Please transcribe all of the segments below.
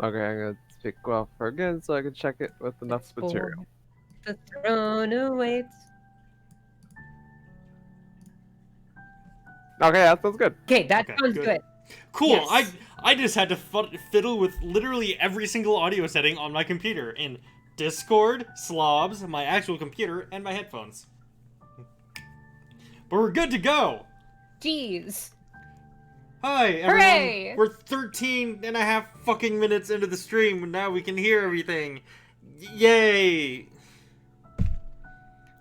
Okay, I'm gonna speak well for again so I can check it with enough It's material. for the throne awaits. Okay, that sounds good. Okay, that Okay, sounds good. good. Cool. Yes. I just had to fiddle with literally every single audio setting on my computer in Discord, Slobs, my actual computer, and my headphones. But we're good to go. Jeez. Hi, everyone. Hooray! We're 13 and a half fucking minutes into the stream, and now we can hear everything. Yay!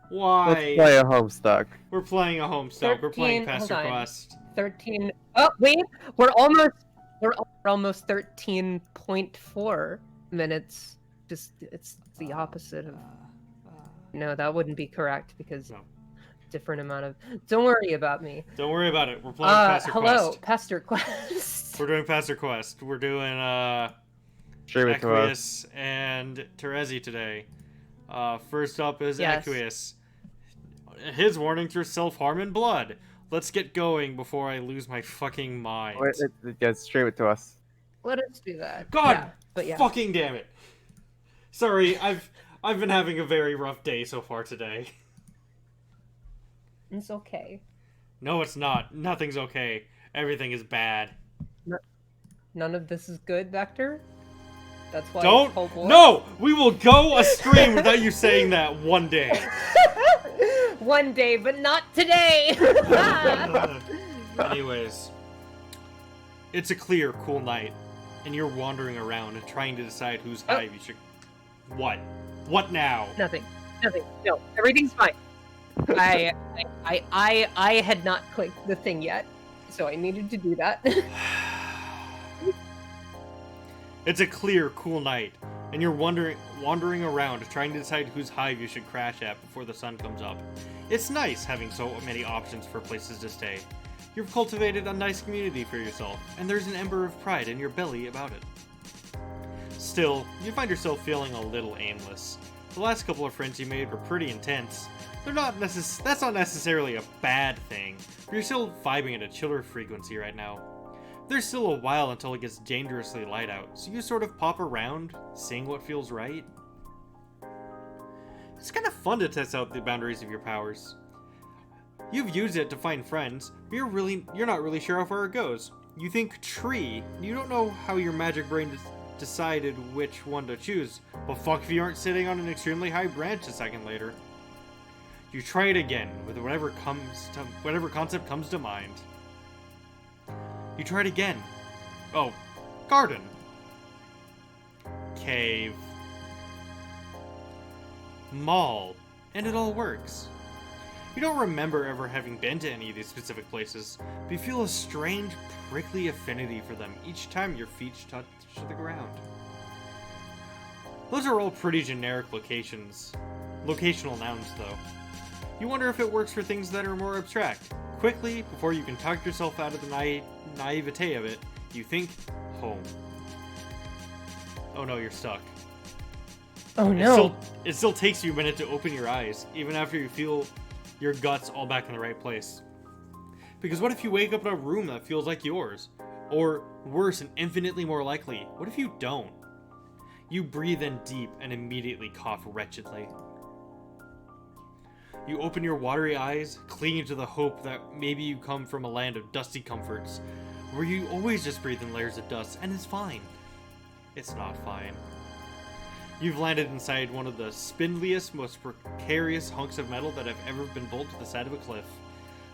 Why? Let's play a Homestuck. We're playing a Homestuck. We're playing 13, hold on. Pesterquest. 13. Oh, wait. We're almost 13.4 minutes. Just it's the opposite of. No, that wouldn't be correct because No. different amount of. Don't worry about me. Don't worry about it. We're playing Pesterquest. Hello, Pesterquest. We're doing Pesterquest. We're doing Stream it to us. Equius and Terezi today. First up is Yes. Equius. His warning through self-harm and blood. Let's get going before I lose my fucking mind. Wait, yeah, stream it to us. Let us do that. God, Yeah, but yeah. fucking damn it. Sorry, I've been having a very rough day so far today. It's okay. No, it's not. Nothing's okay. Everything is bad. None of this is good, Vector. That's why. Don't. It's called war. No, we will go a stream without you saying that one day. One day, but not today. Anyways, it's a clear, cool night, and you're wandering around and trying to decide whose hive you should. What? What now? Nothing. No, everything's fine. I had not clicked the thing yet, so I needed to do that. It's a clear, cool night, and you're wandering around trying to decide whose hive you should crash at before the sun comes up. It's nice having so many options for places to stay. You've cultivated a nice community for yourself, and there's an ember of pride in your belly about it. Still, you find yourself feeling a little aimless. The last couple of friends you made were pretty intense. That's not necessarily a bad thing, but you're still vibing at a chiller frequency right now. There's still a while until it gets dangerously light out, so you sort of pop around, seeing what feels right. It's kind of fun to test out the boundaries of your powers. You've used it to find friends, but you're not really sure how far it goes. You think tree, and you don't know how your magic brain decided which one to choose, but fuck if you aren't sitting on an extremely high branch a second later. You try it again with whatever concept comes to mind. You try it again. Oh, garden. Cave. Mall. And it all works. You don't remember ever having been to any of these specific places, but you feel a strange, prickly affinity for them each time your feet touch the ground. Those are all pretty generic locational nouns, though. You wonder if it works for things that are more abstract. Quickly, before you can talk yourself out of the naivete of it, you think home. Oh no, you're stuck. Oh no. It still takes you a minute to open your eyes, even after you feel your guts all back in the right place. Because what if you wake up in a room that feels like yours? Or, worse and infinitely more likely, what if you don't? You breathe in deep and immediately cough wretchedly. You open your watery eyes, clinging to the hope that maybe you come from a land of dusty comforts, where you always just breathe in layers of dust, and it's fine. It's not fine. You've landed inside one of the spindliest, most precarious hunks of metal that have ever been bolted to the side of a cliff.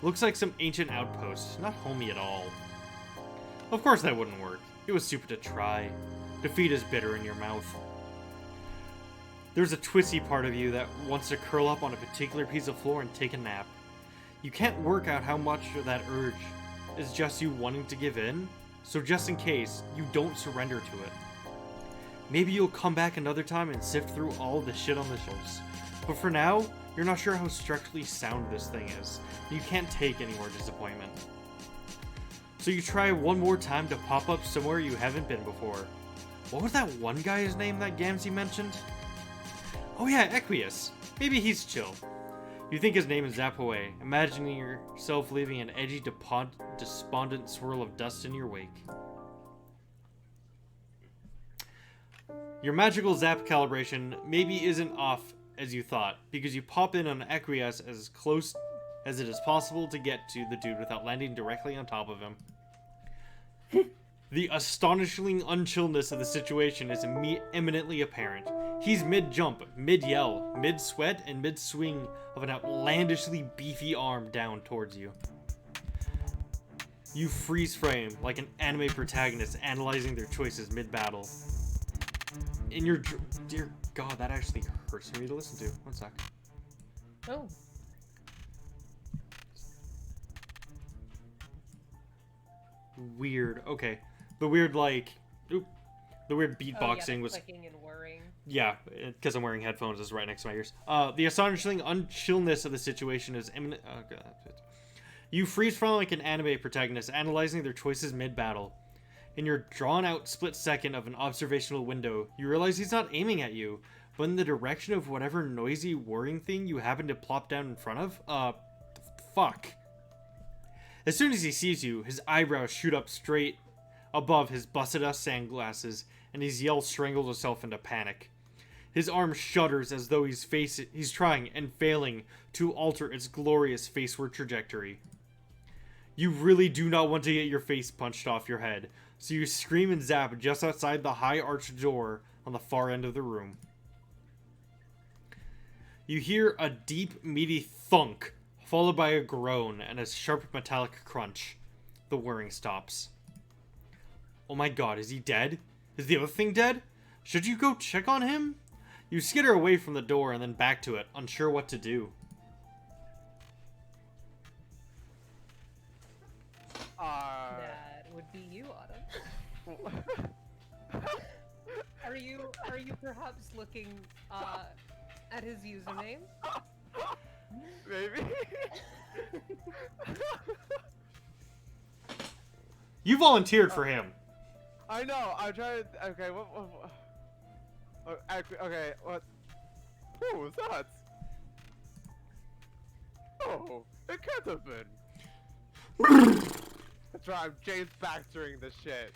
Looks like some ancient outpost, not homey at all. Of course that wouldn't work. It was stupid to try. Defeat is bitter in your mouth. There's a twisty part of you that wants to curl up on a particular piece of floor and take a nap. You can't work out how much of that urge is just you wanting to give in, so just in case, you don't surrender to it. Maybe you'll come back another time and sift through all the shit on the shelves. But for now, you're not sure how structurally sound this thing is. You can't take any more disappointment. So you try one more time to pop up somewhere you haven't been before. What was that one guy's name that Gamzee mentioned? Oh yeah, Equius. Maybe he's chill. You think his name is Zapoe, imagining yourself leaving an edgy, despondent swirl of dust in your wake. Your magical zap calibration maybe isn't off as you thought, because you pop in on Equias as close as it is possible to get to the dude without landing directly on top of him. The astonishing unchillness of the situation is eminently apparent. He's mid-jump, mid-yell, mid-sweat, and mid-swing of an outlandishly beefy arm down towards you. You freeze frame like an anime protagonist analyzing their choices mid-battle. In your... Dear God, that actually hurts for me to listen to. One sec. Oh. Weird. Okay. The weird, like... Oop. The weird beatboxing was... clicking and whirring. Yeah, because I'm wearing headphones. It's right next to my ears. The astonishing unchillness of the situation is imminent... Oh, God. You freeze from like an anime protagonist, analyzing their choices mid-battle. In your drawn-out split second of an observational window, you realize he's not aiming at you, but in the direction of whatever noisy, whirring thing you happen to plop down in front of. Fuck. As soon as he sees you, his eyebrows shoot up straight above his busted-up sunglasses, and his yell strangles himself into panic. His arm shudders as though he's trying and failing to alter its glorious faceward trajectory. You really do not want to get your face punched off your head, so you scream and zap just outside the high arched door on the far end of the room. You hear a deep, meaty thunk, followed by a groan and a sharp metallic crunch. The whirring stops. Oh my God, is he dead? Is the other thing dead? Should you go check on him? You skitter away from the door and then back to it, unsure what to do. That would be you, Autumn. Are you perhaps looking at his username? Maybe. You volunteered for him. I know. I'm trying to. Okay. What? Okay. What? Who was that? Oh, it can't have been. That's right. I'm James Baxtering this shit.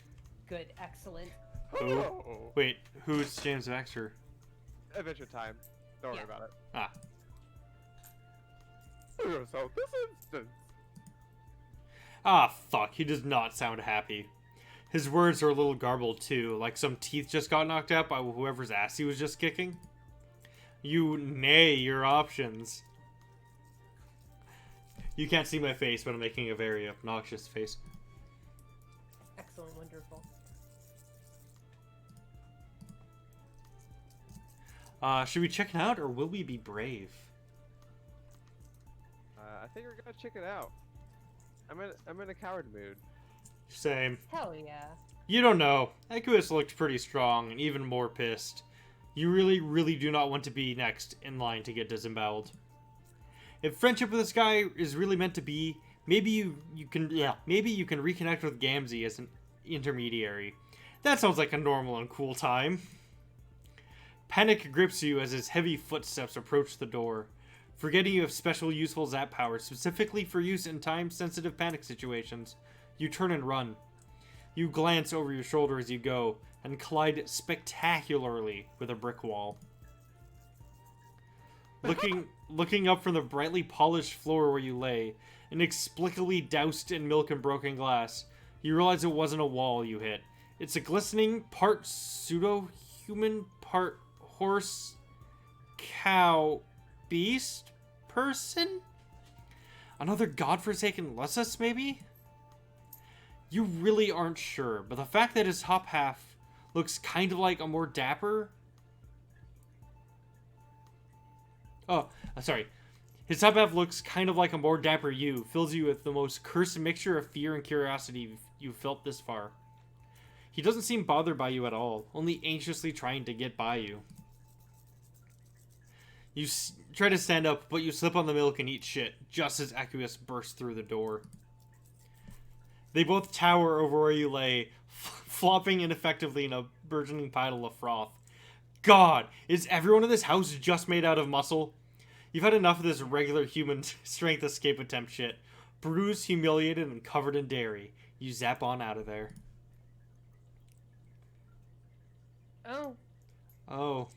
Good, excellent. Who? Oh. Wait, who's James Baxter? Adventure Time. Don't worry Yeah. about it. Ah. So this instance. Ah, fuck. He does not sound happy. His words are a little garbled, too, like some teeth just got knocked out by whoever's ass he was just kicking. You neigh your options. You can't see my face, but I'm making a very obnoxious face. Excellent, wonderful. Should we check it out, or will we be brave? I think we're gonna check it out. I'm in a coward mood. Same. Hell yeah. You don't know. Equius looked pretty strong, and even more pissed. You really, really do not want to be next in line to get disemboweled. If friendship with this guy is really meant to be, maybe you can reconnect with Gamzee as an intermediary. That sounds like a normal and cool time. Panic grips you as his heavy footsteps approach the door. Forgetting you have special useful zap powers specifically for use in time-sensitive panic situations, you turn and run. You glance over your shoulder as you go, and collide spectacularly with a brick wall. Looking up from the brightly polished floor where you lay, inexplicably doused in milk and broken glass, you realize it wasn't a wall you hit. It's a glistening, part pseudo-human, part horse, cow, beast person? Another godforsaken Lussus, maybe? You really aren't sure, but the fact that his top half looks kind of like a more dapper... His top half looks kind of like a more dapper you, fills you with the most cursed mixture of fear and curiosity you've felt this far. He doesn't seem bothered by you at all, only anxiously trying to get by you. You try to stand up, but you slip on the milk and eat shit, just as Equius bursts through the door. They both tower over where you lay, flopping ineffectively in a burgeoning pile of froth. God, is everyone in this house just made out of muscle? You've had enough of this regular human strength escape attempt shit. Bruised, humiliated, and covered in dairy. You zap on out of there. Oh. Oh.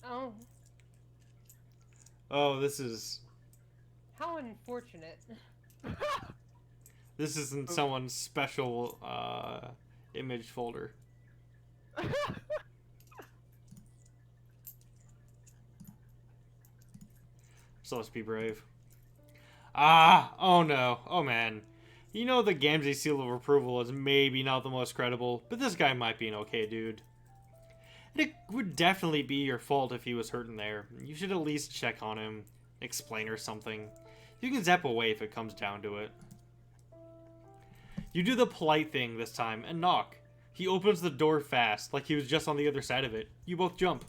Oh, Oh, this is... how unfortunate. This isn't someone's special, image folder. So let's be brave. Ah! Oh no. Oh man. You know the Gamgee seal of approval is maybe not the most credible, but this guy might be an okay dude. It would definitely be your fault if he was hurting there. You should at least check on him, explain or something. You can zap away if it comes down to it. You do the polite thing this time and knock. He opens the door fast, like he was just on the other side of it. You both jump.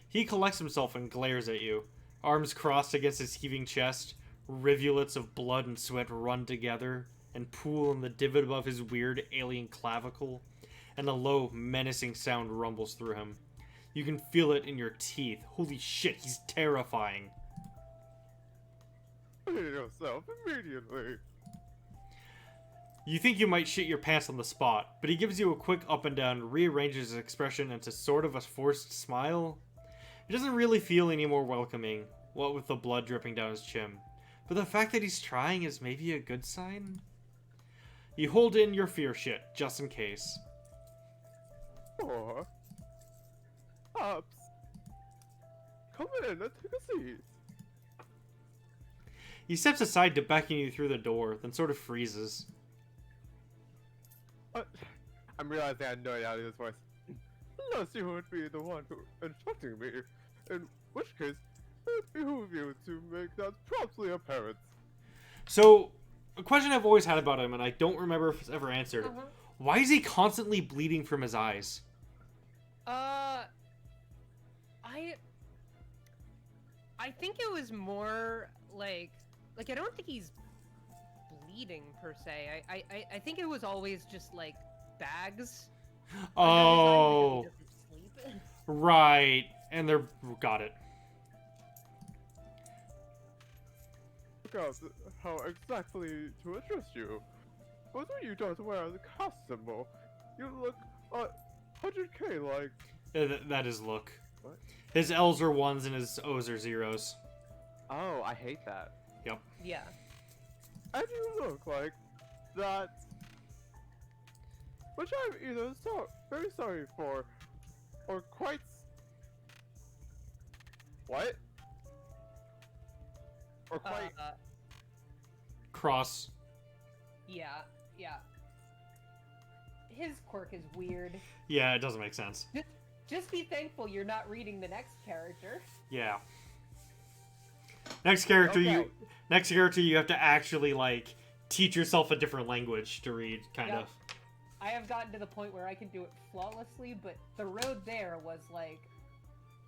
He collects himself and glares at you. Arms crossed against his heaving chest, rivulets of blood and sweat run together and pool in the divot above his weird alien clavicle, and a low, menacing sound rumbles through him. You can feel it in your teeth. Holy shit, he's terrifying. Hit yourself immediately. You think you might shit your pants on the spot, but he gives you a quick up and down, rearranges his expression into sort of a forced smile. It doesn't really feel any more welcoming, what with the blood dripping down his chin. But the fact that he's trying is maybe a good sign? You hold in your fear shit, just in case. Or... Ups. Come in and take a seat. He steps aside to beckon you through the door, then sort of freezes. I'm realizing I had no idea this voice. Unless you would be the one who instructing me, in which case it behooves you to make that promptly apparent. So, a question I've always had about him, and I don't remember if it's ever answered. Why is he constantly bleeding from his eyes? I think it was more like I don't think he's bleeding per se. I think it was always just like bags. Oh, He doesn't sleep. right. And they're... got it. Because how exactly to address you. But when you don't wear the cast symbol, you look 100k like... That is look. What? His L's are 1s and his O's are 0s. Oh, I hate that. Yep. Yeah. And you look like that. Which I'm either very sorry for, or quite... What? Or quite... Cross. Yeah. His quirk is weird. Yeah, it doesn't make sense. Just be thankful you're not reading the next character. Yeah. Next character Okay. you have to actually like teach yourself a different language to read, kind Yep. of. I have gotten to the point where I can do it flawlessly, but the road there was like...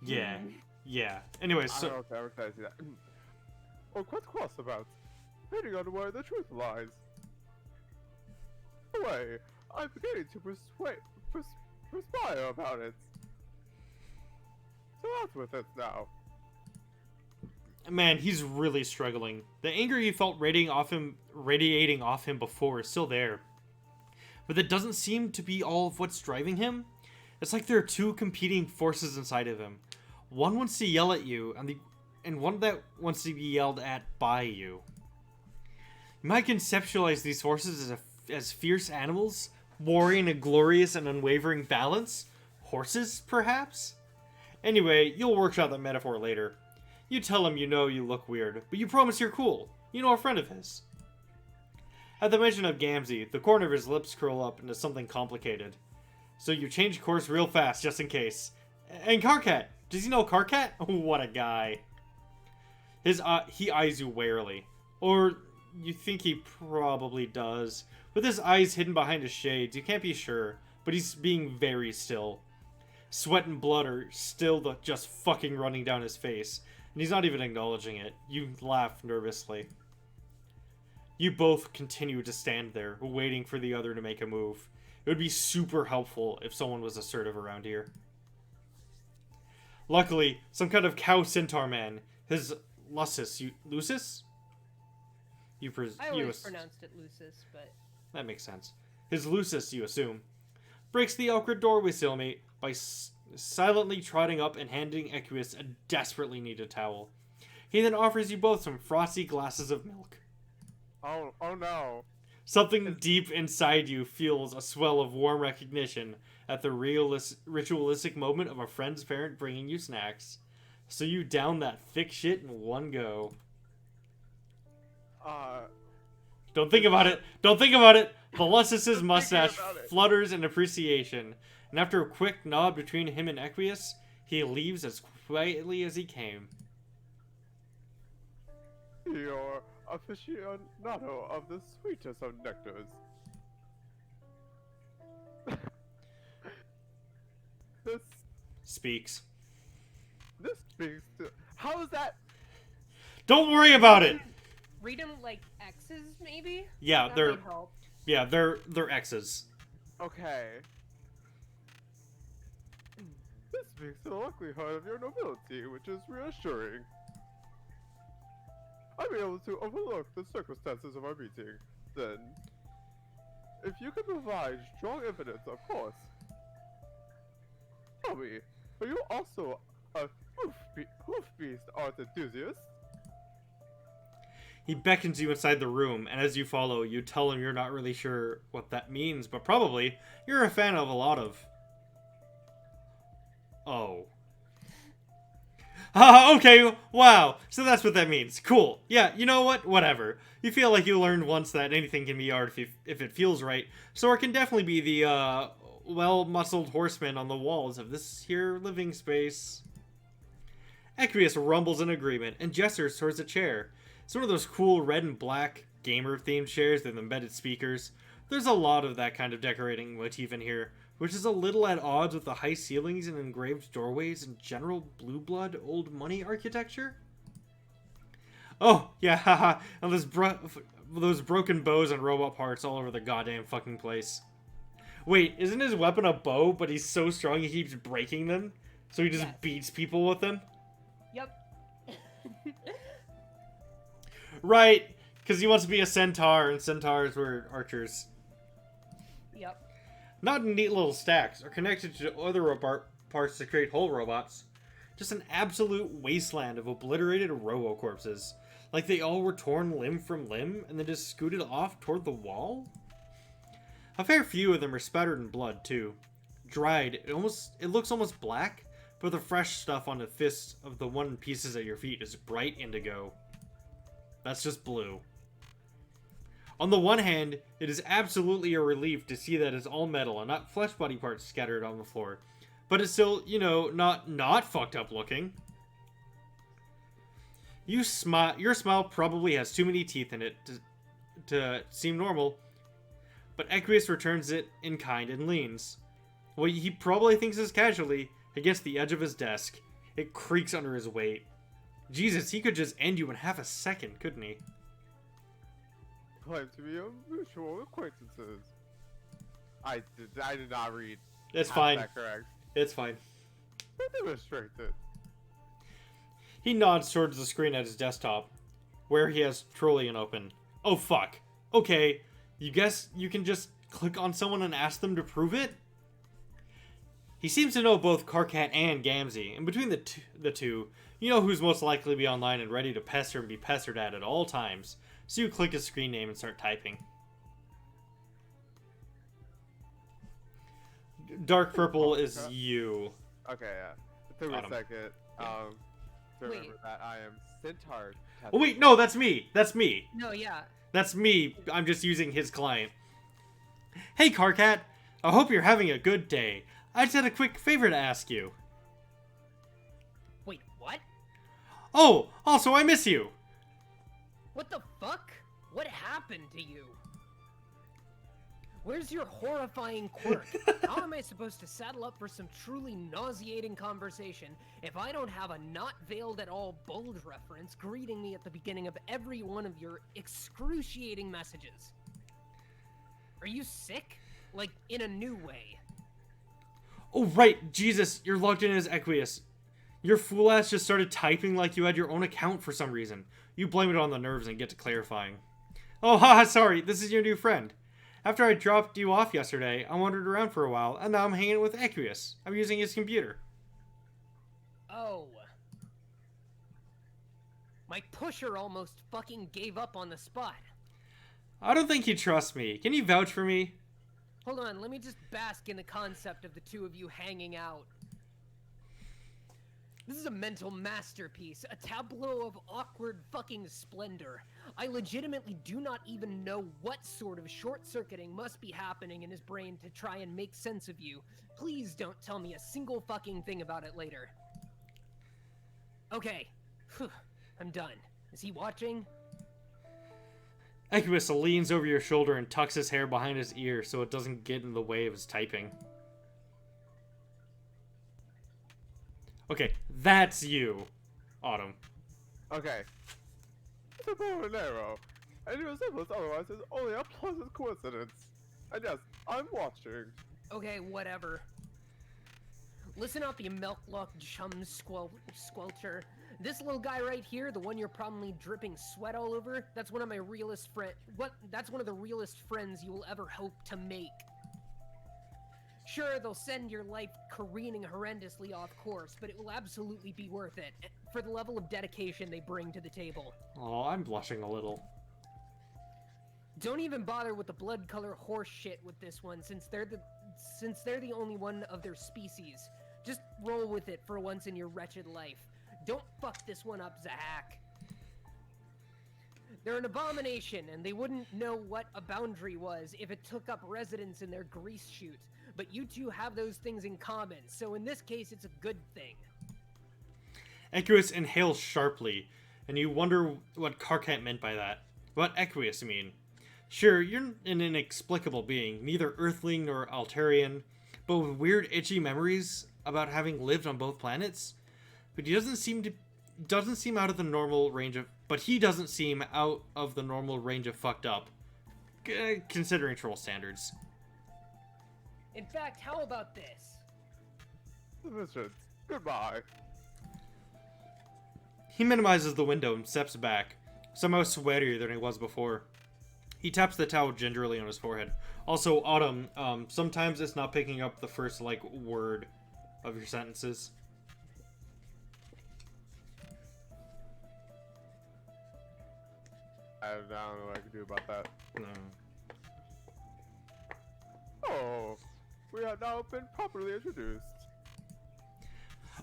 Yeah. Yeah. Anyways, I so don't know if I ever can see that. Or quite cross about, depending on where the truth lies. Anyway, I'm beginning to perspire about it. So out with it now. man, he's really struggling. The anger you felt radiating off him before is still there. But that doesn't seem to be all of what's driving him. It's like there are two competing forces inside of him. One wants to yell at you, and one that wants to be yelled at by you. You might conceptualize these forces as fierce animals, warring a glorious and unwavering balance. Horses, perhaps? Anyway, you'll workshop that metaphor later. You tell him you know you look weird, but you promise you're cool. You know a friend of his. At the mention of Gamgee, the corner of his lips curl up into something complicated. So you change course real fast, just in case. And Karkat! Does he know Karkat? What a guy. He eyes you warily. Or you think he probably does. With his eyes hidden behind his shades, you can't be sure, but he's being very still. Sweat and blood are still just fucking running down his face, and he's not even acknowledging it. You laugh nervously. You both continue to stand there, waiting for the other to make a move. It would be super helpful if someone was assertive around here. Luckily, some kind of cow centaur man, his Lucis, Lucis? I always pronounced it Lucis, but... That makes sense. His Lucis, you assume, breaks the awkward doorway stalemate by silently trotting up and handing Equius a desperately needed towel. He then offers you both some frosty glasses of milk. Oh no. Something deep inside you feels a swell of warm recognition at the ritualistic moment of a friend's parent bringing you snacks. So you down that thick shit in one go. Don't think about it. Don't think about it. Velasquez's mustache flutters in appreciation, and after a quick nod between him and Equius, he leaves as quietly as he came. You're aficionado of the sweetest of nectars. This Speaks. speaks to. How is that? Don't worry about it. Read them like X's, maybe? Yeah, That they're might help. they're X's. Okay. This speaks to the likelihood of your nobility, which is reassuring. I'm able to overlook the circumstances of our meeting, then. If you can provide strong evidence, of course. Tell me, are you also a hoof beast art enthusiast? He beckons you inside the room, and as you follow, you tell him you're not really sure what that means, but probably you're a fan of a lot of. Oh. Okay, wow. So that's what that means. Cool. Yeah, you know what? Whatever. You feel like you learned once that anything can be art if it feels right. So it can definitely be the, well-muscled horseman on the walls of this here living space. Equius rumbles in agreement and gestures towards a chair. It's one of those cool red and black gamer-themed chairs with embedded speakers. There's a lot of that kind of decorating motif in here, which is a little at odds with the high ceilings and engraved doorways and general blue blood old money architecture. Oh, yeah, haha, and those broken bows and robot parts all over the goddamn fucking place. Wait, isn't his weapon a bow, but he's so strong he keeps breaking them? So he just beats people with them? Yep. Right, because he wants to be a centaur, and centaurs were archers. Yep. Not in neat little stacks, or connected to other robot parts to create whole robots. Just an absolute wasteland of obliterated robo-corpses. Like they all were torn limb from limb, and then just scooted off toward the wall? A fair few of them are spattered in blood, too. Dried, it looks almost black, but the fresh stuff on the fists of the one pieces at your feet is bright indigo. That's just blue. On the one hand, it is absolutely a relief to see that it's all metal and not flesh body parts scattered on the floor. But it's still, you know, not fucked up looking. Your smile probably has too many teeth in it to seem normal. But Equius returns it in kind and leans. What he probably thinks is casually against the edge of his desk. It creaks under his weight. Jesus, he could just end you in half a second, couldn't he? Claim to be a mutual acquaintances. I did not read. It's fine. That correct. It's fine. Demonstrate it. He nods towards the screen at his desktop, where he has Trollian open. Oh fuck. Okay, you guess you can just click on someone and ask them to prove it? He seems to know both Karkat and Gamzee, and between the two, you know who's most likely to be online and ready to pester and be pestered at all times. So you click his screen name and start typing. Dark purple is you. Okay, yeah. It took me a second. To remember that I am Centaur. Oh wait, no, that's me. That's me. No, yeah. That's me. I'm just using his client. Hey, Karkat. I hope you're having a good day. I just had a quick favor to ask you. Wait, what? Oh, also I miss you. What the fuck? What happened to you? Where's your horrifying quirk? How am I supposed to saddle up for some truly nauseating conversation if I don't have a not veiled at all bold reference greeting me at the beginning of every one of your excruciating messages? Are you sick? Like, in a new way? Oh, right. Jesus, you're logged in as Equius. Your fool ass just started typing like you had your own account for some reason. You blame it on the nerves and get to clarifying. Oh, haha, sorry. This is your new friend. After I dropped you off yesterday, I wandered around for a while, and now I'm hanging with Equius. I'm using his computer. Oh. My pusher almost fucking gave up on the spot. I don't think you trust me. Can you vouch for me? Hold on, let me just bask in the concept of the two of you hanging out. This is a mental masterpiece, a tableau of awkward fucking splendor. I legitimately do not even know what sort of short-circuiting must be happening in his brain to try and make sense of you. Please don't tell me a single fucking thing about it later. Okay. Whew. I'm done. Is he watching? Equus leans over your shoulder and tucks his hair behind his ear so it doesn't get in the way of his typing. Okay, that's you, Autumn. Okay. It's a bow and arrow, and your resemblance otherwise is only a pleasant coincidence. And yes, I'm watching. Okay, whatever. Listen up, you milk-locked chum squelcher. This little guy right here, the one you're probably dripping sweat all over, that's one of my realest that's one of the realest friends you will ever hope to make. Sure, they'll send your life careening horrendously off course, but it will absolutely be worth it for the level of dedication they bring to the table. Oh, I'm blushing a little. Don't even bother with the blood color horse shit with this one, since they're the only one of their species. Just roll with it for once in your wretched life. Don't fuck this one up, Zahak. They're an abomination, and they wouldn't know what a boundary was if it took up residence in their grease chute. But you two have those things in common, so in this case, it's a good thing. Equus inhales sharply, and you wonder what Karkat meant by that. What Equus mean? Sure, you're an inexplicable being, neither Earthling nor Altarian, but with weird itchy memories about having lived on both planets. But he doesn't seem out of the normal range of fucked up, considering troll standards. In fact, how about this? Sufficient. Goodbye. He minimizes the window and steps back, somehow sweatier than he was before. He taps the towel gingerly on his forehead. Also, Autumn, sometimes it's not picking up the first, word of your sentences. I don't know what I can do about that. No. Oh, we have now been properly introduced.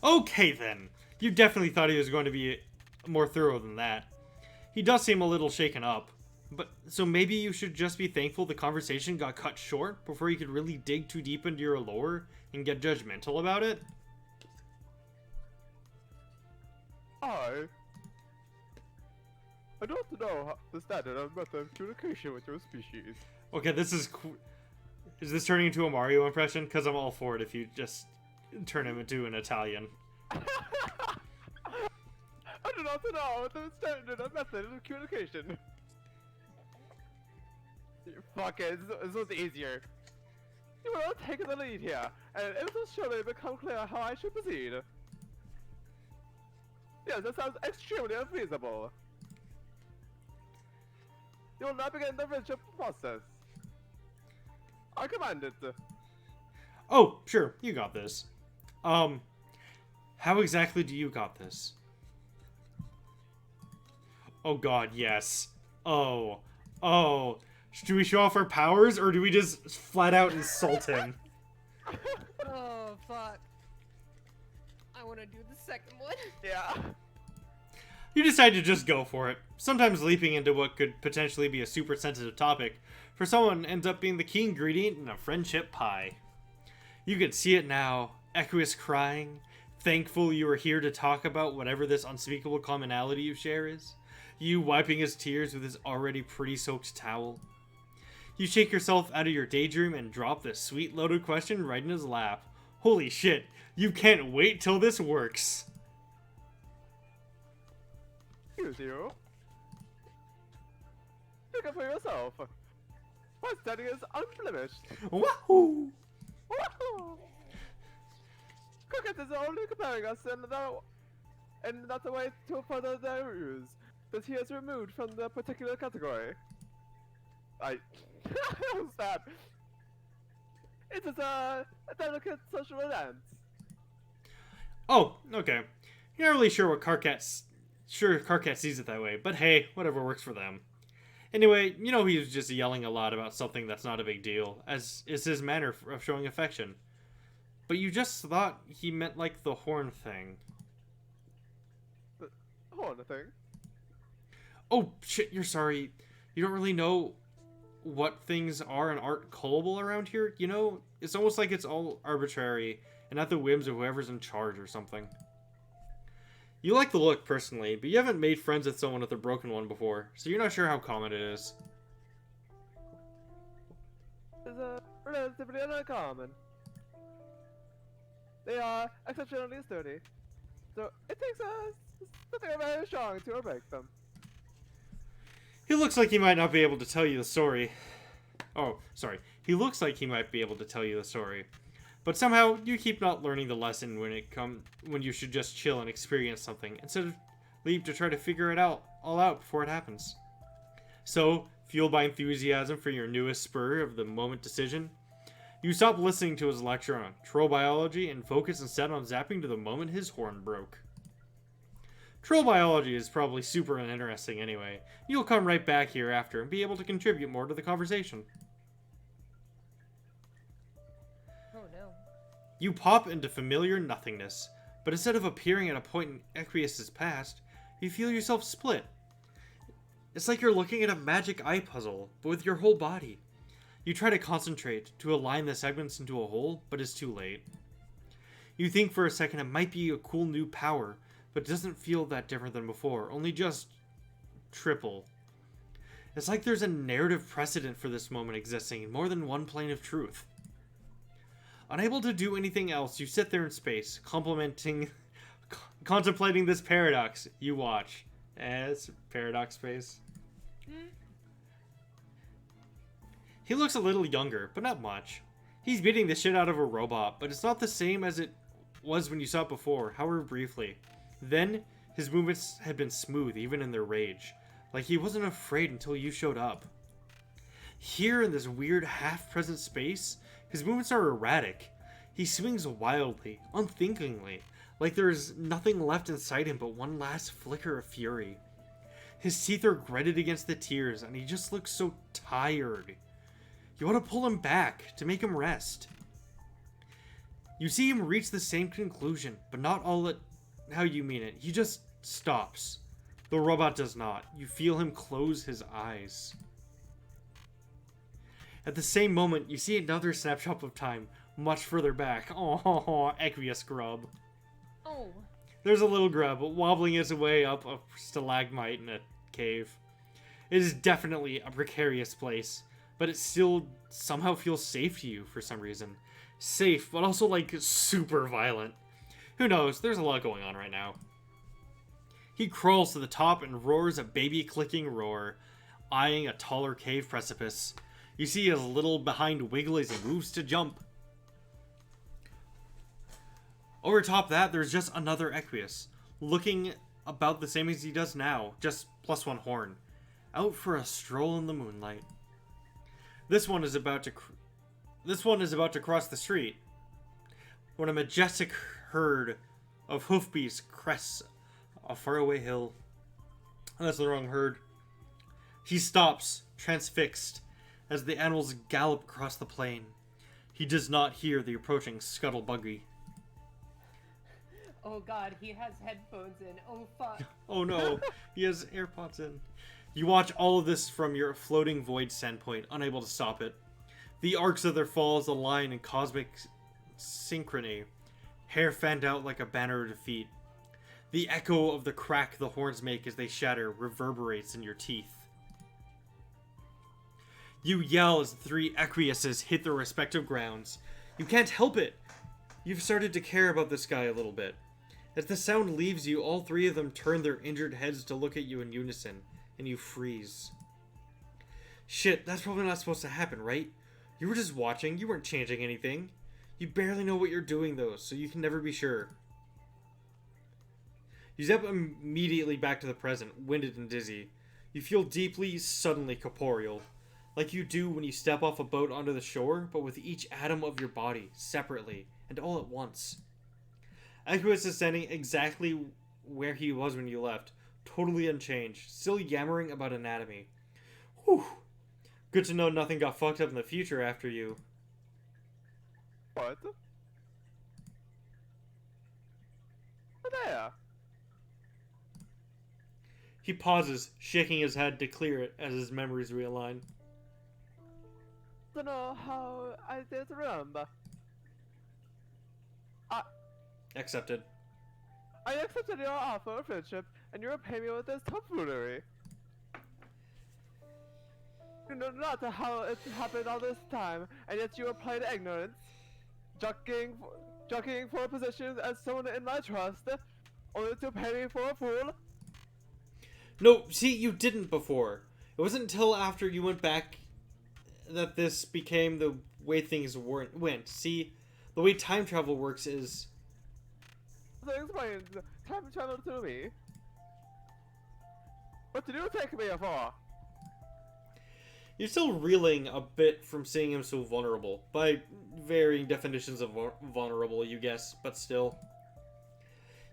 Okay, then. You definitely thought he was going to be more thorough than that. He does seem a little shaken up. But, so maybe you should just be thankful the conversation got cut short before you could really dig too deep into your lore and get judgmental about it? I don't know the standard of method of communication with your species. Okay, is this turning into a Mario impression? Because I'm all for it if you just turn him into an Italian. I do not know the standard of method of communication. Fuck it, this was easier. You will not take the lead here, and it will surely become clear how I should proceed. Yes, that sounds extremely unfeasible. You will now begin the friendship process. I command it. Oh, sure, you got this. How exactly do you got this? Oh god, yes. Oh. Do we show off our powers, or do we just flat out insult him? Oh, fuck. I want to do the second one. Yeah. You decide to just go for it. Sometimes leaping into what could potentially be a super sensitive topic for someone ends up being the key ingredient in a friendship pie. You can see it now. Equus crying, thankful you are here to talk about whatever this unspeakable commonality you share is. You wiping his tears with his already pretty soaked towel. You shake yourself out of your daydream and drop this sweet loaded question right in his lap. Holy shit, you can't wait till this works. Excuse you. Look it for yourself. My study is unblemished. Wahoo! Woohoo! Cricket is only comparing us in that way to further their ruse that he has removed from the particular category. What's that? It is a delicate social dance. Oh, okay. You're not really sure what Carcat sees it that way, but hey, whatever works for them. Anyway, you know he was just yelling a lot about something that's not a big deal, as is his manner of showing affection. But you just thought he meant like the horn thing. The horn thing? Oh, shit, you're sorry. You don't really know what things are and aren't callable around here, you know? It's almost like it's all arbitrary and at the whims of whoever's in charge or something. You like the look, personally, but you haven't made friends with someone with a broken one before, so you're not sure how common it is. It's relatively uncommon. They are exceptionally sturdy, so it takes something very strong to break them. He looks like he might not be able to tell you the story. Oh, sorry. He looks like he might be able to tell you the story. But somehow, you keep not learning the lesson when you should just chill and experience something, instead of leave to try to figure it all out before it happens. So, fueled by enthusiasm for your newest spur of the moment decision, you stop listening to his lecture on troll biology and focus instead on zapping to the moment his horn broke. Troll biology is probably super uninteresting anyway. You'll come right back here after and be able to contribute more to the conversation. Oh no. You pop into familiar nothingness, but instead of appearing at a point in Equius's past, you feel yourself split. It's like you're looking at a magic eye puzzle, but with your whole body. You try to concentrate to align the segments into a whole, but it's too late. You think for a second it might be a cool new power, but it doesn't feel that different than before, only just triple. It's like there's a narrative precedent for this moment existing in more than one plane of truth. Unable to do anything else, you sit there in space, contemplating this paradox you watch. It's paradox space. He looks a little younger, but not much. He's beating the shit out of a robot, but it's not the same as it was when you saw it before, however briefly. Then, his movements had been smooth, even in their rage. Like he wasn't afraid until you showed up. Here in this weird half-present space, his movements are erratic. He swings wildly, unthinkingly, like there's nothing left inside him but one last flicker of fury. His teeth are gritted against the tears, and he just looks so tired. You want to pull him back, to make him rest. You see him reach the same conclusion, but not all at how you mean it. He just stops. The robot does not. You feel him close his eyes. At the same moment, you see another snapshot of time, much further back. Oh, Equius grub. Oh. There's a little grub wobbling his way up a stalagmite in a cave. It is definitely a precarious place, but it still somehow feels safe to you for some reason. Safe, but also like super violent. Who knows, there's a lot going on right now. He crawls to the top and roars a baby-clicking roar, eyeing a taller cave precipice. You see his little behind wiggle as he moves to jump. Over top that, there's just another Equius, looking about the same as he does now, just plus one horn, out for a stroll in the moonlight. This one is about to cross the street when a majestic herd of hoofbeats crests a faraway hill. That's the wrong herd. He stops, transfixed, as the animals gallop across the plain. He does not hear the approaching scuttle buggy. Oh god, he has headphones in. Oh fuck. Oh no, he has AirPods in. You watch all of this from your floating void standpoint, unable to stop it. The arcs of their falls align in cosmic synchrony, hair fanned out like a banner of defeat. The echo of the crack the horns make as they shatter reverberates in your teeth. You yell as the three Equiuses hit their respective grounds. You can't help it. You've started to care about this guy a little bit. As the sound leaves you, all three of them turn their injured heads to look at you in unison, and you freeze. Shit, that's probably not supposed to happen, right? You were just watching, you weren't changing anything. You barely know what you're doing though, so you can never be sure. You zap immediately back to the present, winded and dizzy. You feel deeply, suddenly corporeal. Like you do when you step off a boat onto the shore, but with each atom of your body, separately, and all at once. Equius is standing exactly where he was when you left. Totally unchanged. Still yammering about anatomy. Whew. Good to know nothing got fucked up in the future after you. What? There. He pauses, shaking his head to clear it as his memories realign. Don't know how I did remember. Accepted. I accepted your offer of friendship, and you repay me with this tomfoolery. You know not how it happened all this time, and yet you applied ignorance, jockeying for positions as someone in my trust, only to pay me for a fool. No, see, you didn't before. It wasn't until after you went back that this became the way things went. See, the way time travel works is... So explain time travel to me. What did you take me for? You're still reeling a bit from seeing him so vulnerable. By varying definitions of vulnerable, you guess, but still.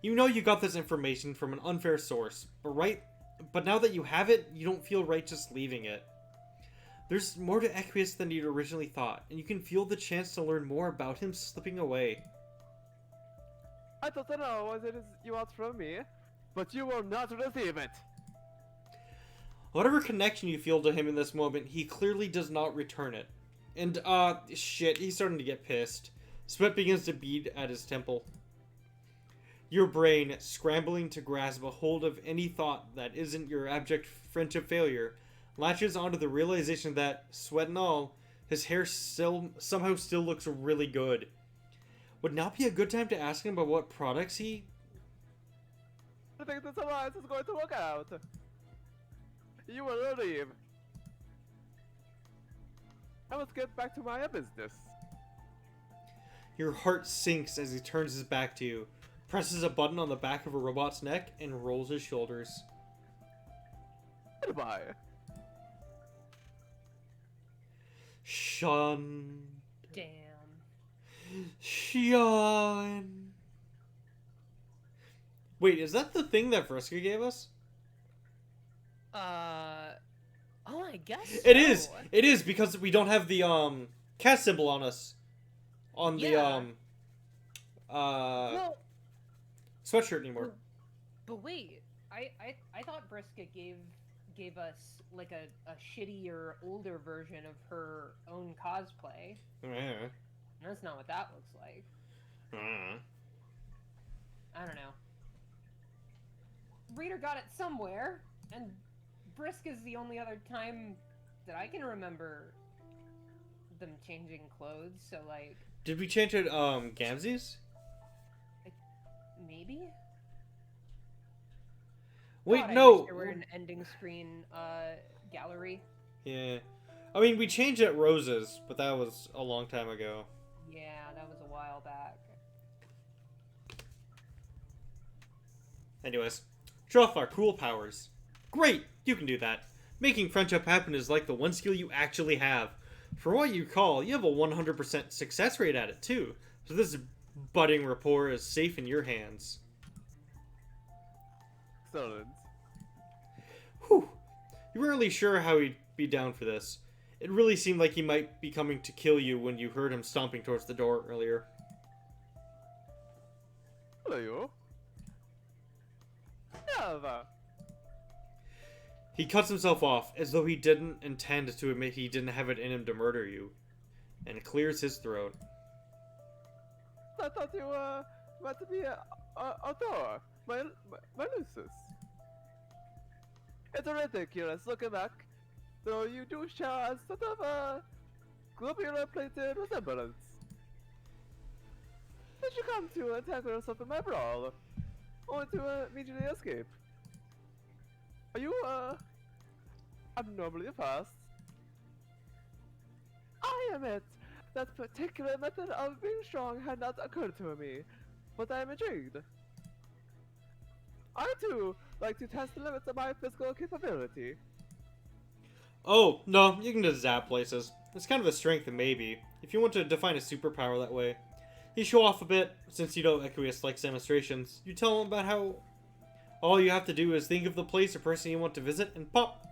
You know you got this information from an unfair source, but now that you have it, you don't feel right just leaving it. There's more to Equius than you'd originally thought, and you can feel the chance to learn more about him slipping away. I don't know what it is you want from me, but you will not receive it. Whatever connection you feel to him in this moment, he clearly does not return it. And, shit, he's starting to get pissed. Sweat begins to bead at his temple. Your brain, scrambling to grasp a hold of any thought that isn't your abject friendship failure, latches onto the realization that, sweat and all, his hair somehow still looks really good. Would now be a good time to ask him about what products he... I think this alliance is going to work out. You will leave. I must get back to my business. Your heart sinks as he turns his back to you, presses a button on the back of a robot's neck, and rolls his shoulders. Goodbye. Sean. Damn. Sean. Wait, is that the thing that Vriska gave us? Oh, I guess It so. is. It is because we don't have the cat symbol on us. On the Well, sweatshirt anymore. but wait, I thought Briska gave us like a shittier, older version of her own cosplay. Yeah. That's not what that looks like. I don't know. Reader got it somewhere, and Briska's the only other time that I can remember them changing clothes, so like... Did we change it, Gamzee's? Maybe? Wait, God, I no! wish there were an ending screen, gallery. Yeah. I mean, we changed it Rose's, but that was a long time ago. Yeah, that was a while back. Anyways, show off our cool powers. Great! You can do that. Making friendship happen is like the one skill you actually have. From what you recall, you have a 100% success rate at it, too. So this budding rapport is safe in your hands. Excellent. Whew. You weren't really sure how he'd be down for this. It really seemed like he might be coming to kill you when you heard him stomping towards the door earlier. Hello. Never. He cuts himself off, as though he didn't intend to admit he didn't have it in him to murder you, and clears his throat. I thought you meant to be a door. My Lucis. It's ridiculous looking back, though you do share a sort of a globular-plated resemblance. Did you come to entangle yourself in my brawl, only to immediately escape? Are you abnormally fast? I admit that particular method of being strong had not occurred to me, but I am intrigued. I too like to test the limits of my physical capability. Oh, no, you can just zap places. It's kind of a strength, maybe, if you want to define a superpower that way. You show off a bit, since you know Equius likes demonstrations. You tell him about how All you have to do is think of the place or person you want to visit and pop.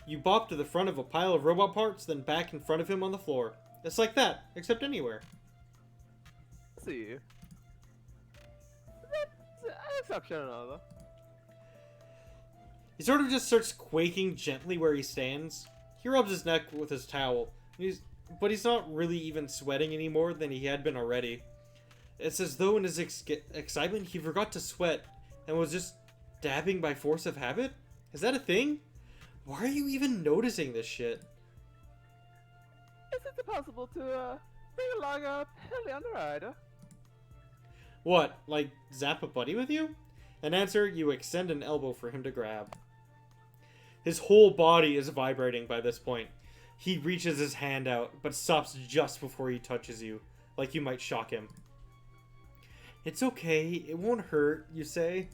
You bop to the front of a pile of robot parts, then back in front of him on the floor. It's like that, except anywhere. See. That's exceptional. He sort of just starts quaking gently where he stands. He rubs his neck with his towel, but he's not really even sweating any more than he had been already. It's as though in his excitement he forgot to sweat and was just dabbing by force of habit? Is that a thing? Why are you even noticing this shit? Is it possible to bring along a pillion rider? What, like zap a buddy with you? In answer, you extend an elbow for him to grab. His whole body is vibrating by this point. He reaches his hand out, but stops just before he touches you, like you might shock him. It's okay, it won't hurt, you say.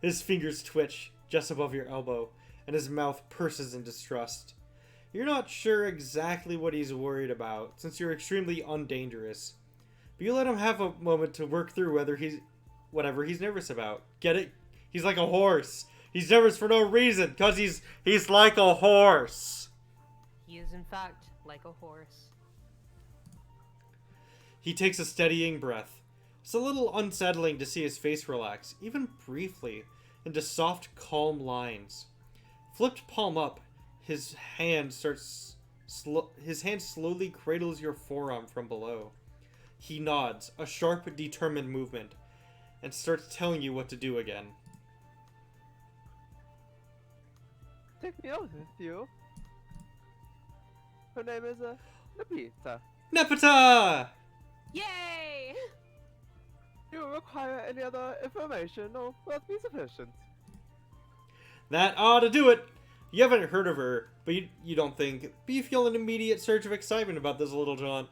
His fingers twitch just above your elbow, and his mouth purses in distrust. You're not sure exactly what he's worried about, since you're extremely undangerous. But you let him have a moment to work through whatever he's nervous about. Get it? He's like a horse. He's nervous for no reason, cause he's like a horse. He is in fact like a horse. He takes a steadying breath. It's a little unsettling to see his face relax, even briefly, into soft, calm lines. Flipped palm up, his hand slowly cradles your forearm from below. He nods, a sharp, determined movement, and starts telling you what to do again. Take me out with you. Her name is Napita. Nepeta! Yay! Do you require any other information, or will that be sufficient? That ought to do it! You haven't heard of her, but you don't think, but you feel an immediate surge of excitement about this little jaunt.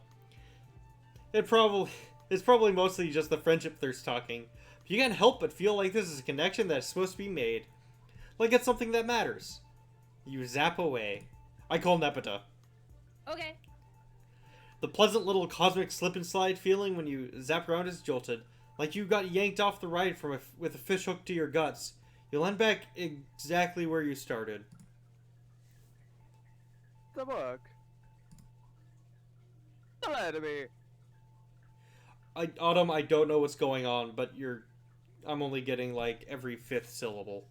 It's probably mostly just the friendship thirst talking, but you can't help but feel like this is a connection that's supposed to be made. Like it's something that matters. You zap away. I call Nepeta. Okay. The pleasant little cosmic slip and slide feeling when you zap around is jolted, like you got yanked off the ride with a fish hook to your guts. You'll end back exactly where you started. The work. Lie to me. Autumn, I don't know what's going on, but I'm only getting like every fifth syllable.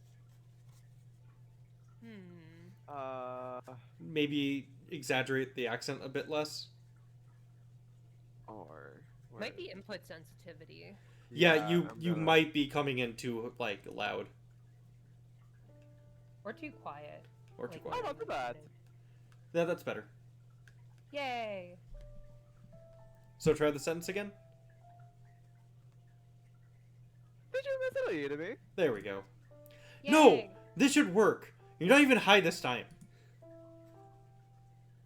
Maybe exaggerate the accent a bit less. Or Might be input sensitivity. Yeah, you might be coming in too like loud. Or too quiet. Or too Like, quiet. How about that? Yeah, that's better. Yay! So try the sentence again. Did you mislead me? There we go. Yay! No! This should work. You're not even high this time.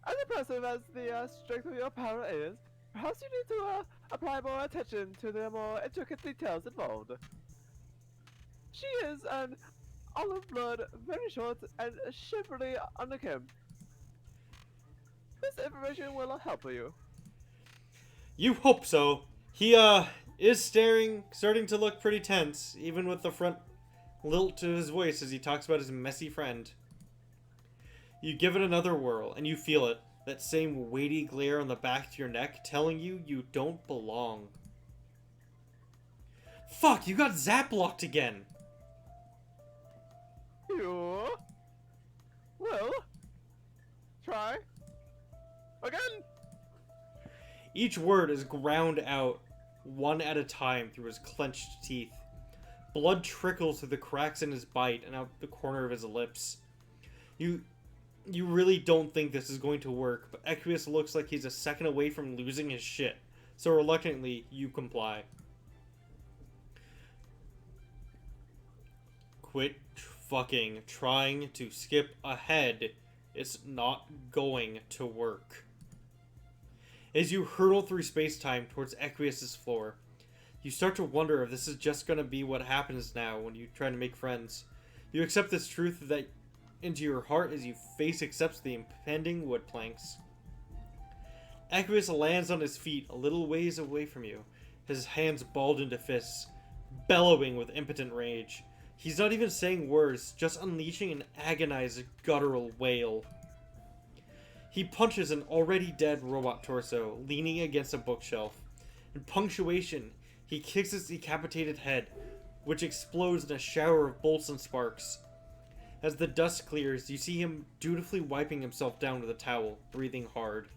As impressive as the strength of your power is, perhaps you need to apply more attention to the more intricate details involved. She is an olive blood, very short and shivery underkimp. This information will help you. You hope so. He is starting to look pretty tense, even with the front lilt to his voice as he talks about his messy friend. You give it another whirl, and you feel it. That same weighty glare on the back of your neck telling you you don't belong. Fuck, you got zap locked again. You will try again. Each word is ground out one at a time through his clenched teeth. Blood trickles through the cracks in his bite and out the corner of his lips. You really don't think this is going to work, but Equius looks like he's a second away from losing his shit, so reluctantly, you comply. Quit fucking trying to skip ahead. It's not going to work. As you hurtle through space-time towards Equius' floor, you start to wonder if this is just going to be what happens now when you try to make friends. You accept this truth that into your heart as you face accepts the impending wood planks. Equius lands on his feet a little ways away from you, his hands balled into fists, bellowing with impotent rage. He's not even saying words, just unleashing an agonized, guttural wail. He punches an already dead robot torso, leaning against a bookshelf. In punctuation, he kicks its decapitated head, which explodes in a shower of bolts and sparks. As the dust clears, you see him dutifully wiping himself down with a towel, breathing hard.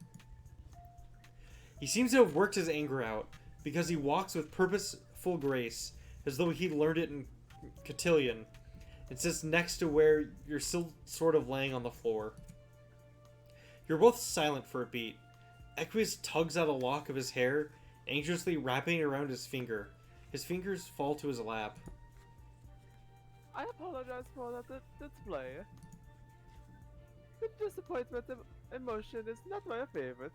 He seems to have worked his anger out, because he walks with purposeful grace, as though he'd learned it in Cotillion, and sits next to where you're still sort of laying on the floor. You're both silent for a beat. Equus tugs at a lock of his hair, anxiously wrapping it around his finger. His fingers fall to his lap. I apologize for that display. The disappointment emotion is not my favorite.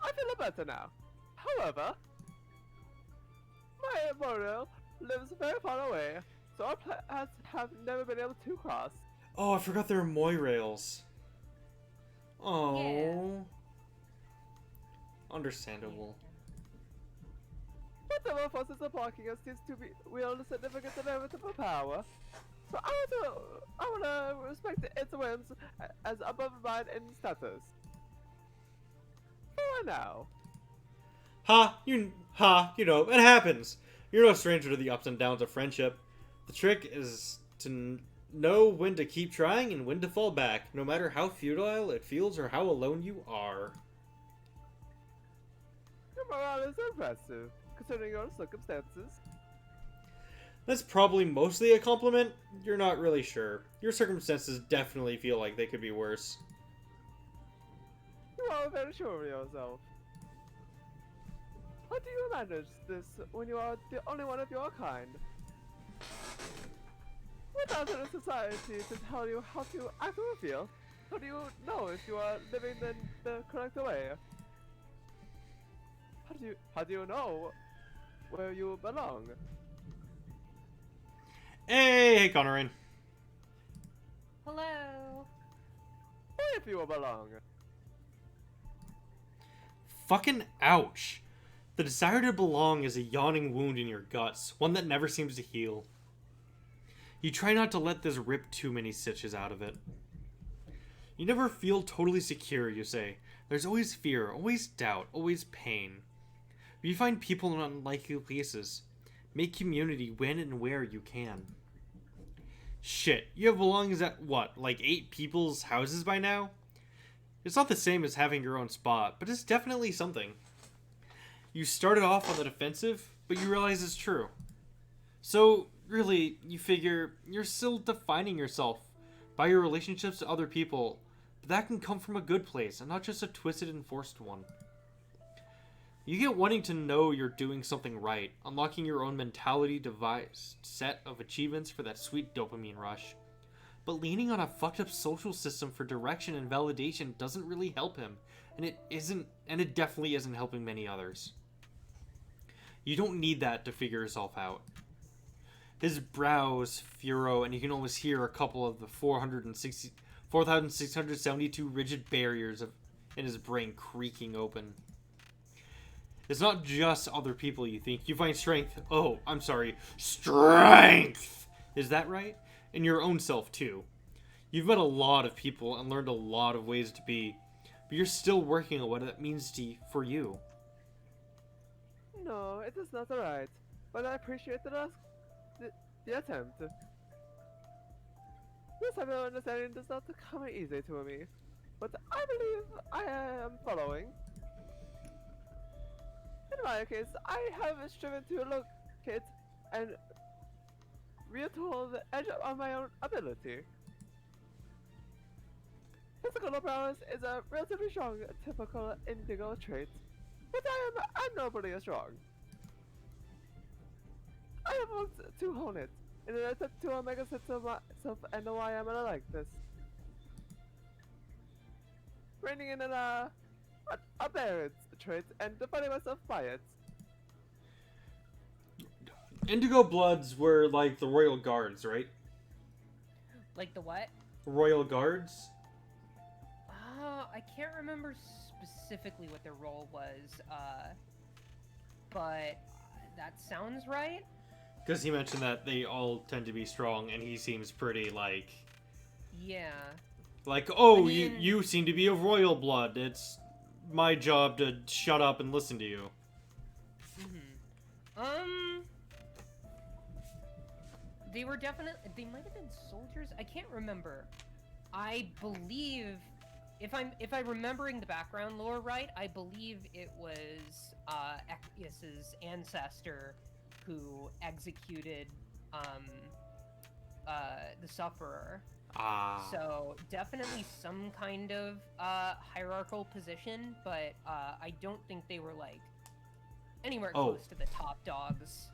I feel better now. However, my memorial lives very far away, so our paths have never been able to cross. Oh, I forgot there are Moirails. Oh. Understandable. Whatever forces are blocking us seems to be wield a significant amount of power. So I wanna respect its whims as above mine in status. For now. You know, it happens. You're no stranger to the ups and downs of friendship. The trick is to know when to keep trying and when to fall back, no matter how futile it feels or how alone you are. Your morale is impressive, considering your circumstances. That's probably mostly a compliment. You're not really sure. Your circumstances definitely feel like they could be worse. You are very sure of yourself. How do you manage this when you are the only one of your kind? Without a society to tell you how to act or feel, how do you know if you are living in the correct way? How do you know where you belong? Hey, Connorin. Hello. Where if you belong? Fucking ouch. The desire to belong is a yawning wound in your guts, one that never seems to heal. You try not to let this rip too many stitches out of it. You never feel totally secure, you say. There's always fear, always doubt, always pain. But you find people in unlikely places. Make community when and where you can. Shit, you have belongings at what, like 8 people's houses by now? It's not the same as having your own spot, but it's definitely something. You started off on the defensive, but you realize it's true. So, really, you figure you're still defining yourself by your relationships to other people, but that can come from a good place and not just a twisted and forced one. You get wanting to know you're doing something right, unlocking your own mentality devised set of achievements for that sweet dopamine rush. But leaning on a fucked up social system for direction and validation doesn't really help him, and it definitely isn't helping many others. You don't need that to figure yourself out. His brows furrow, and you can almost hear a couple of the 4,672 rigid barriers in his brain creaking open. It's not just other people you think. You find strength. Oh, I'm sorry. Strength! Is that right? In your own self, too. You've met a lot of people and learned a lot of ways to be, but you're still working on what that means for you. No, it is not right, but I appreciate the attempt. This type of understanding does not come easy to me, but I believe I am following. In my case, I have striven to locate and retool the edge of my own ability. Physical prowess is a relatively strong, typical indigo trait, but I am abnormally strong. I have worked to hone it in an attempt to make a sense of myself and why I am like this. Reining in an aberrant trait and defining myself by it. Indigo Bloods were like the Royal Guards, right? Like the what? Royal Guards? I can't remember specifically what their role was. but that sounds right. Because he mentioned that they all tend to be strong, and he seems pretty Yeah. like, oh, I mean- you seem to be of royal blood. It's my job to shut up and listen to you. They were they might have been soldiers. I can't remember. I believe, if I'm remembering the background lore right, I believe it was Equius's ancestor who executed the Sufferer. Ah. So definitely some kind of hierarchical position, but I don't think they were like anywhere close to the top dogs.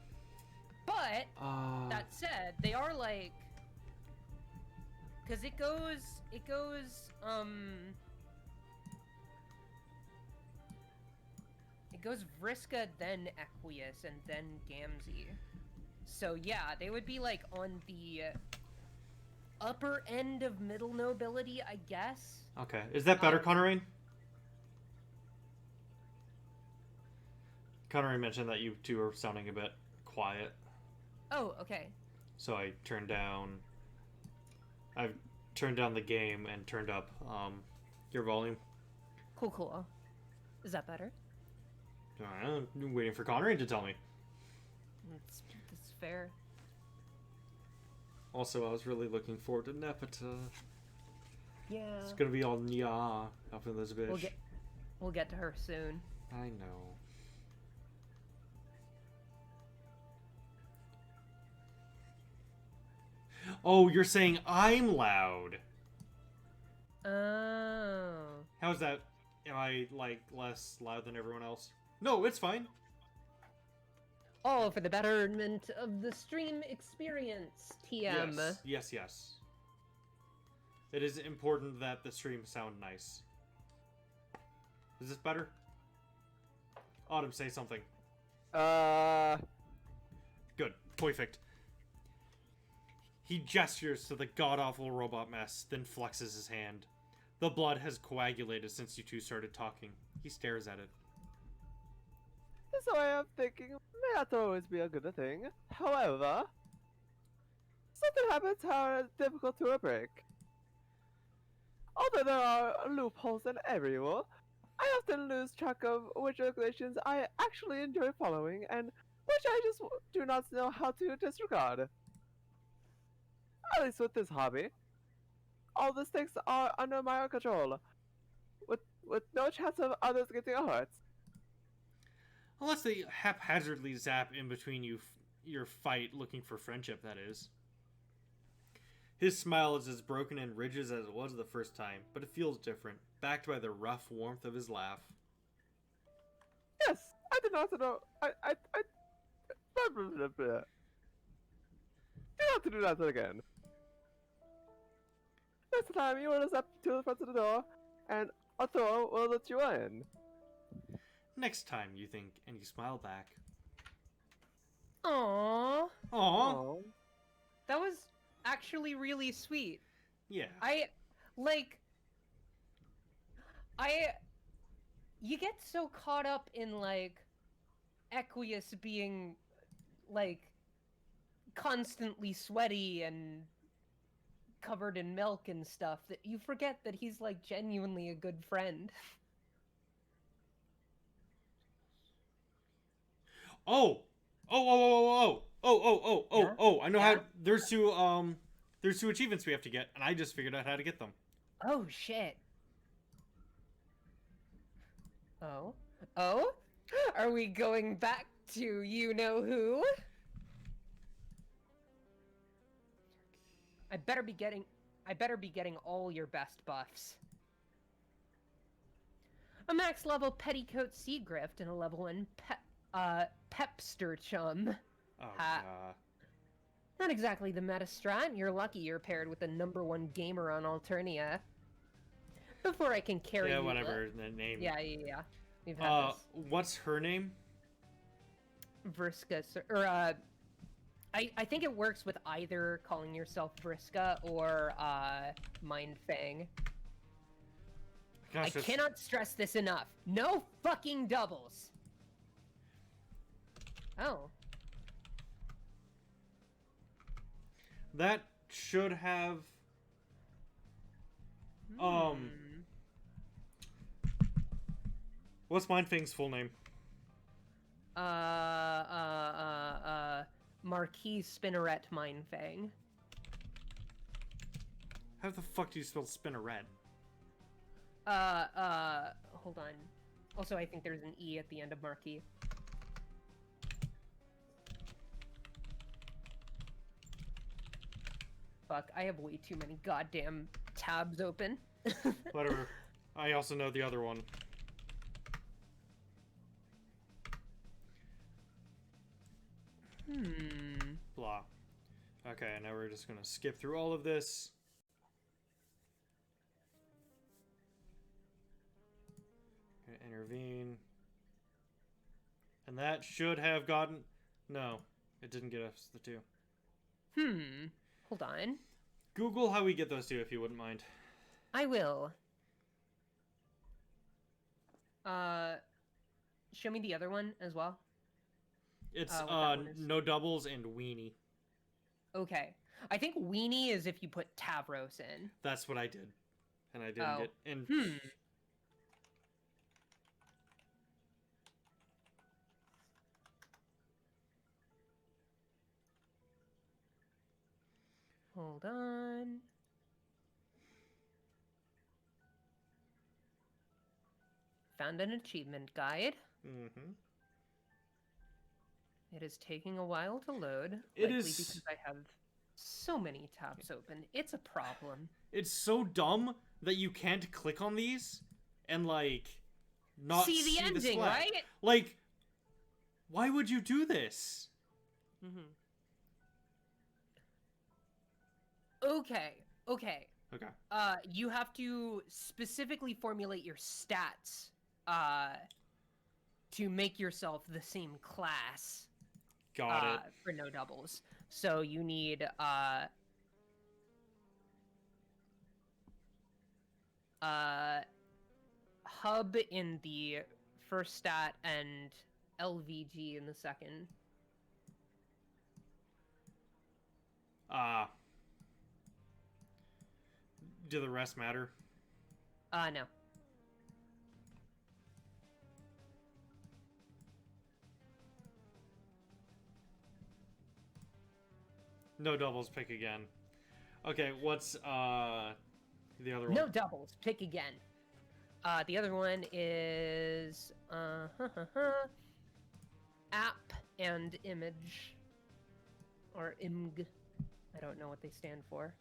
But that said, they are like, because it goes Vriska, then Equius, and then Gamzee. So yeah, they would be like on the upper end of middle nobility, I guess. Okay, is that better, Conrain? Conrain mentioned that you two are sounding a bit quiet. Oh, okay. So I've turned down the game and turned up your volume. Cool. Is that better? I'm waiting for Conrain to tell me. That's fair. Also, I was really looking forward to Nepeta. Yeah. It's gonna be all nya up in this bitch. We'll get to her soon. I know. Oh, you're saying I'm loud. Oh. How's that? Am I, like, less loud than everyone else? No, it's fine. All for the betterment of the stream experience, TM. Yes. It is important that the stream sound nice. Is this better? Autumn, say something. Good. Perfect. He gestures to the god-awful robot mess, then flexes his hand. The blood has coagulated since you two started talking. He stares at it. This way of thinking may not always be a good thing. However, something happens how it's difficult to break. Although there are loopholes in every rule, I often lose track of which regulations I actually enjoy following and which I just do not know how to disregard. At least with this hobby. All the stakes are under my control, with no chance of others getting hurt. Unless they haphazardly zap in between your fight looking for friendship, that is. His smile is as broken and ridges as it was the first time, but it feels different, backed by the rough warmth of his laugh. Yes, I did not know. Do not do that again. Next time you will step to the front of the door, and Arthur will let you in. Next time, you think, and you smile back. Aww. Aww. That was actually really sweet. Yeah. You get so caught up in, like, Equius being, like, constantly sweaty and covered in milk and stuff that you forget that he's, like, genuinely a good friend. Oh, I know how. There's two achievements we have to get, and I just figured out how to get them. Oh, shit. Oh? Are we going back to you-know-who? I better be getting all your best buffs. A max level Petticoat Sea Grift and a level 1 Pepster Chum. Oh, God. Not exactly the meta strat. You're lucky you're paired with the #1 gamer on Alternia. Before I can carry you whatever, the name. Yeah. We've had this. What's her name? Vriska, or I think it works with either calling yourself Vriska or Mindfang. Gosh, I cannot stress this enough. No fucking doubles. Oh. That should have... What's Mindfang's full name? Marquis Spinneret Mindfang. How the fuck do you spell Spinneret? Hold on. Also, I think there's an E at the end of Marquis. Fuck, I have way too many goddamn tabs open. Whatever. I also know the other one. Blah. Okay, now we're just gonna skip through all of this. Gonna intervene. And that should have gotten... No, it didn't get us the two. Hold on. Google how we get those two if you wouldn't mind. I will. Show me the other one as well. It's what that one is. no doubles and weenie. Okay. I think weenie is if you put Tavros in. That's what I did. And I didn't get... And Hold on. Found an achievement guide. Mm-hmm. It is taking a while to load. It likely is... because I have so many tabs open. It's a problem. It's so dumb that you can't click on these and, like, not see the ending, flag. right? Like, why would you do this? Okay. Okay. You have to specifically formulate your stats, to make yourself the same class. Got it. For no doubles. So you need, hub in the first stat and LVG in the second. Do the rest matter? No. No doubles, pick again. Okay, what's the other one? No doubles, pick again. The other one is app and image, or img. I don't know what they stand for.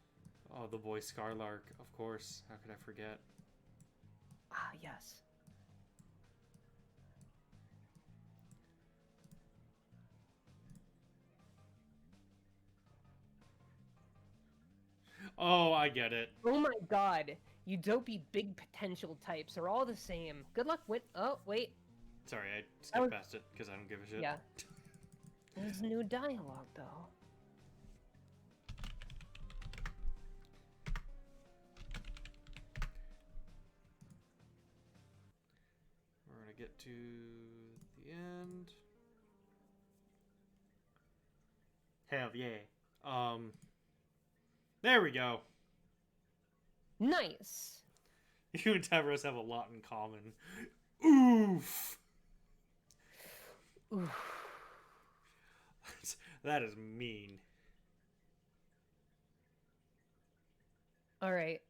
Oh, the boy Scarlark, of course. How could I forget? Ah, yes. Oh, I get it. Oh my god. You dopey big potential types are all the same. Good luck with... Oh, wait. Sorry, I skipped past it because I don't give a shit. Yeah. There's new dialogue, though. We're gonna get to the end. Hell yeah. There we go. Nice. You and Tavros have a lot in common. Oof. Oof. That is mean. All right.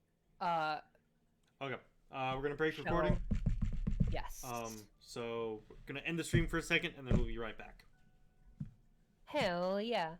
Okay. We're gonna break recording. Yes. So we're gonna end the stream for a second, and then we'll be right back. Hell yeah.